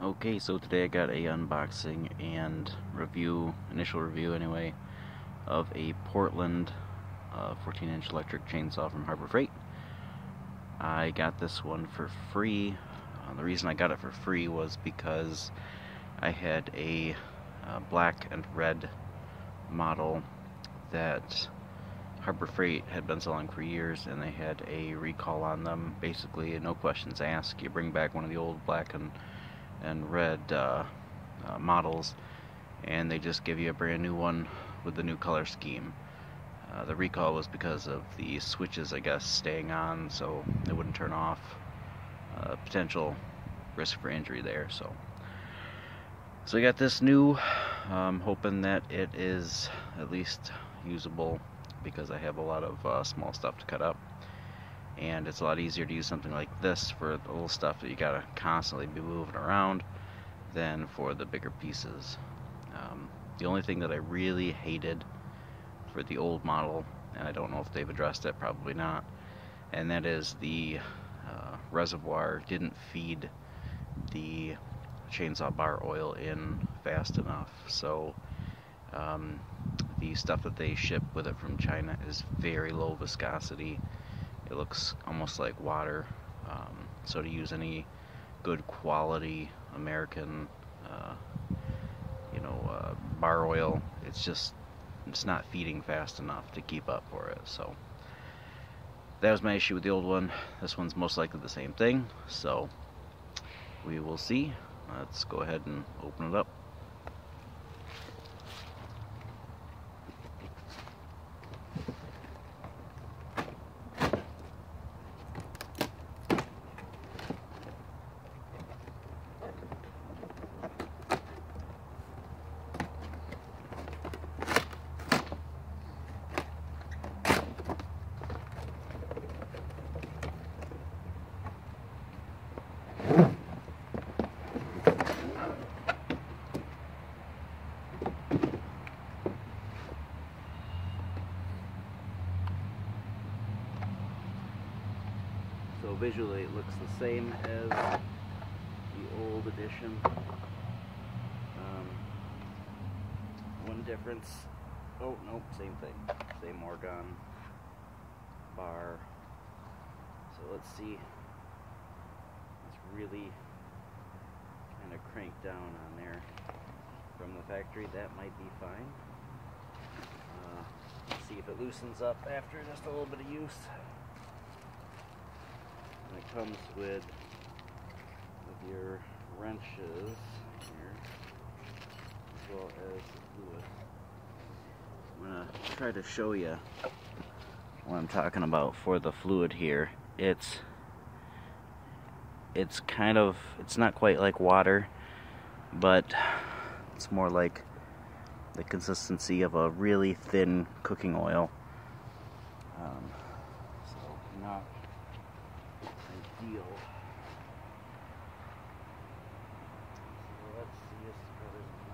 Okay, so today I got a unboxing and initial review anyway, of a Portland 14-inch electric chainsaw from Harbor Freight. I got this one for free. The reason I got it for free was because I had a black and red model that Harbor Freight had been selling for years, and they had a recall on them. Basically, no questions asked. You bring back one of the old black and red models, and they just give you a brand new one with the new color scheme. The recall was because of the switches, I guess, staying on, so they wouldn't turn off. Potential risk for injury there. So I got this new, hoping that it is at least usable, because I have a lot of small stuff to cut up, and it's a lot easier to use something like this for the little stuff that you gotta constantly be moving around than for the bigger pieces. The only thing that I really hated for the old model, and I don't know if they've addressed it, probably not, and that is the reservoir didn't feed the chainsaw bar oil in fast enough. So the stuff that they ship with it from China is very low viscosity. It looks almost like water. So to use any good quality American bar oil, it's not feeding fast enough to keep up for it. So that was my issue with the old one. This one's most likely the same thing, so we will see. Let's go ahead and open it up. So visually it looks the same as the old edition. One difference, oh nope, same thing, same organ bar. So let's see, it's really kind of cranked down on there from the factory. That might be fine. Let's see if it loosens up after just a little bit of use. And it comes with your wrenches here, as well as the fluid. I'm going to try to show you what I'm talking about for the fluid here. It's not quite like water, but it's more like the consistency of a really thin cooking oil. So not ideal. So let's see if that isn't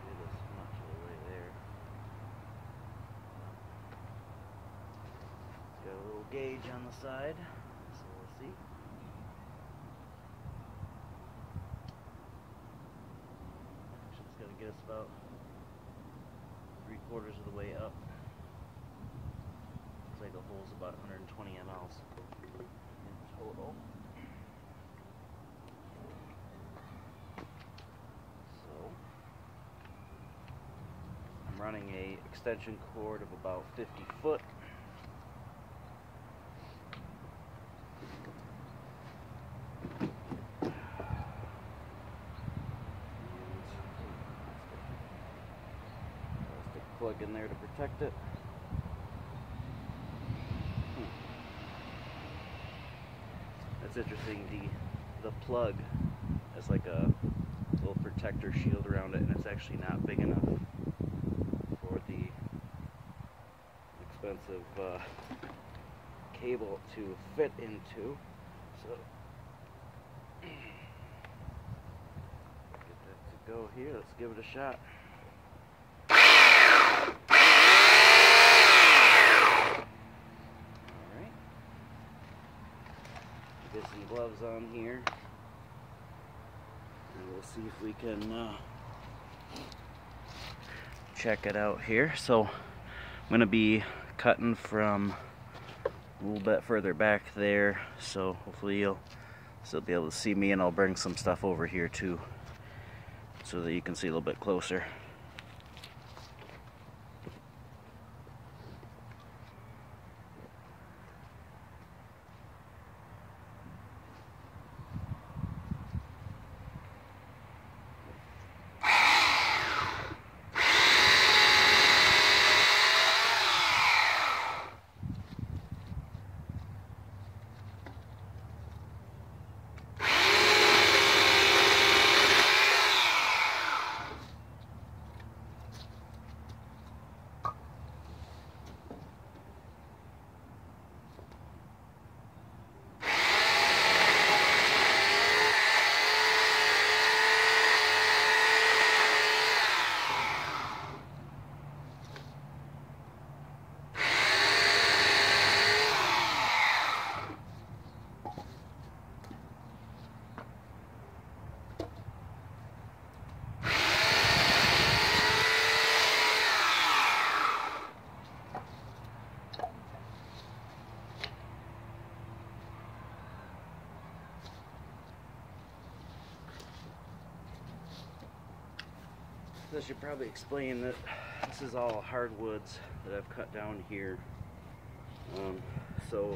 get as much of the way there. It's got a little gauge on the side, so we'll see. It's going to get us about 3/4 of the way up. Looks like the hole's about 120 mLs in total. So I'm running a extension cord of about 50 foot. Plug in there to protect it. That's interesting. The plug has like a little protector shield around it, and it's actually not big enough for the expensive cable to fit into. So get that to go here. Let's give it a shot. Get some gloves on here. And we'll see if we can check it out here. So I'm going to be cutting from a little bit further back there, so hopefully you'll still be able to see me, and I'll bring some stuff over here too so that you can see a little bit closer. I should probably explain that this is all hardwoods that I've cut down here. So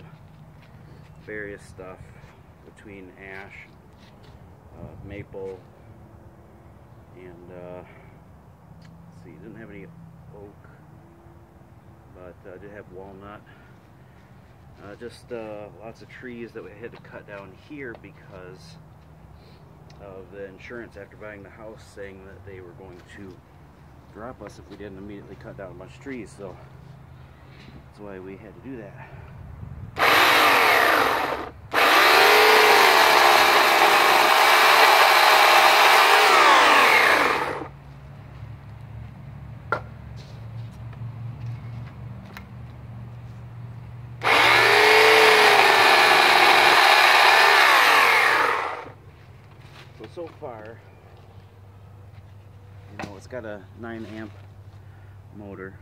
various stuff between ash, maple, and let's see, didn't have any oak, but I did have walnut. Just lots of trees that we had to cut down here because of the insurance after buying the house, saying that they were going to drop us if we didn't immediately cut down a bunch of trees. So that's why we had to do that. So far, you know, it's got a 9 amp motor.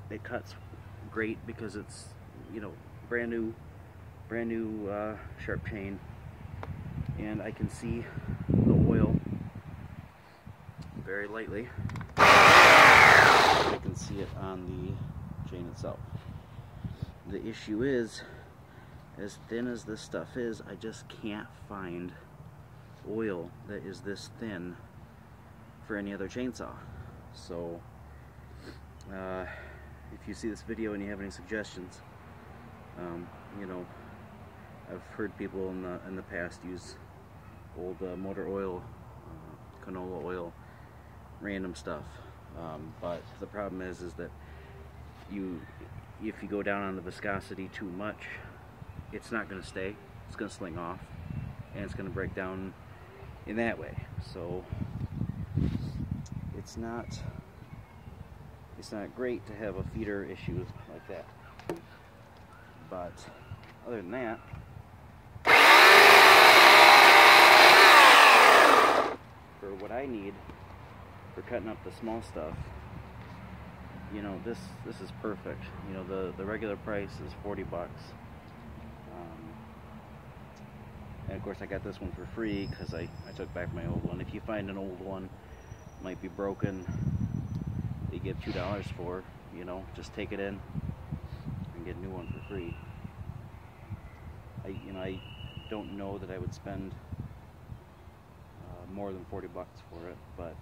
It cuts great because it's, you know, brand new sharp chain, and I can see the oil very lightly. I can see it on the chain itself. The issue is, as thin as this stuff is, I just can't find oil that is this thin for any other chainsaw. So if you see this video and you have any suggestions, you know, I've heard people in the past use old motor oil, canola oil, random stuff, but the problem is that if you go down on the viscosity too much, it's not going to stay. It's going to sling off, and it's going to break down in that way. So it's not great to have a feeder issue like that. But other than that, for what I need for cutting up the small stuff, you know, this is perfect. You know, the regular price is 40 bucks. And of course I got this one for free because I took back my old one. If you find an old one, might be broken, they give $2 for, you know, just take it in and get a new one for free. I don't know that I would spend more than 40 bucks for it, but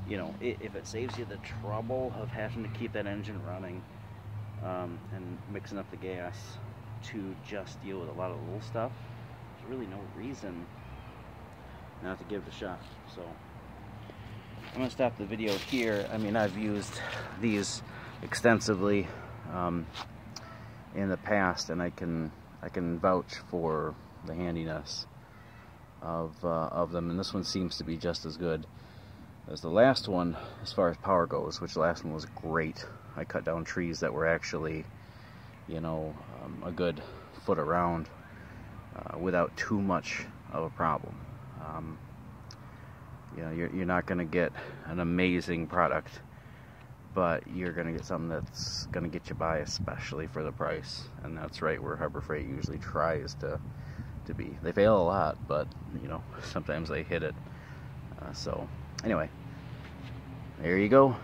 you know, if it saves you the trouble of having to keep that engine running and mixing up the gas to just deal with a lot of the little stuff, there's really no reason not to give it a shot. So I'm going to stop the video here. I mean, I've used these extensively in the past, and I can vouch for the handiness of them, and this one seems to be just as good as the last one as far as power goes, which the last one was great. I cut down trees that were actually, you know, a good foot around without too much of a problem. You know, you're not going to get an amazing product, but you're going to get something that's going to get you by, especially for the price. And that's right where Harbor Freight usually tries to be. They fail a lot, but you know, sometimes they hit it. So anyway, there you go.